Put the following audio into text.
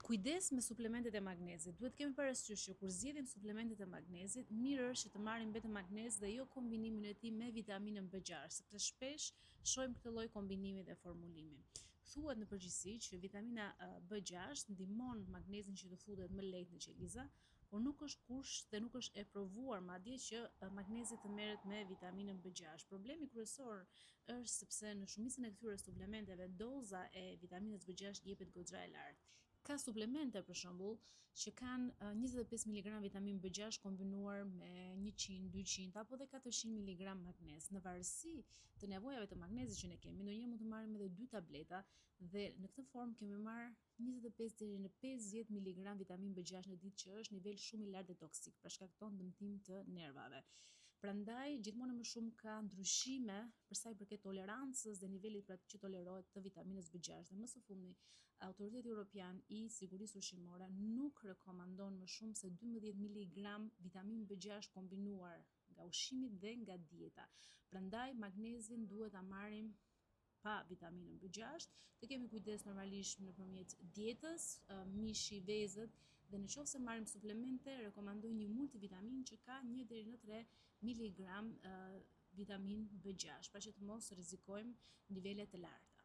Kujdes me suplementet e magnezit. Duhet kemi parasysh që kur zgjedhim suplementet e magnezit, mirë është që të marrim vetëm magnez dhe jo kombinimin e tij me vitaminën B6, sepse shpesh shohim këtë lloj kombinimi dhe formulimi. Thuhet në përgjithësi që vitamina B6 ndihmon magnezin që të futet më lehtë në qeliza, por nuk është kusht dhe nuk është e provuar madje që magnezi të merret me vitaminën B6. Problemi kryesor është sepse në shumicën e këtyre suplementeve doza e vitaminës B6 jepet goxha e lartë. Ka suplemente për shembull që kanë 25 mg vitamin B6 kombinuar me 100, 200 apo dhe 400 mg magnez. Në varësi të nevojave të magnezit që ne kemi, ndonjëherë mund të marrim edhe 2 tableta dhe në këtë formë kemi marrë 25 deri në 50 mg vitamin B6 në ditë, që është nivel shumë i lartë dhe toksik, pra shkakton dëmtim të nervave. Prandaj gjithmonë më shumë ka ndryshime për sa i përket tolerancës dhe nivelit pra që tolerohet të vitaminës B6. Dhe më së fundmi, Autoriteti Evropian i Sigurisë Ushqimore nuk rekomandon më shumë se 12 mg vitamin B6 kombinuar nga ushqimi dhe nga dieta. Prandaj magnezin duhet ta marrim pa vitaminën B6, të kemi kujdes normalisht nëpërmjet dietës, mishi, vezët, dhe në qoftë se marrim suplemente, rekomandoj një multivitamin që ka 1 deri në 3 mg vitamin B6, pra që të mos rrezikojmë nivele të larta.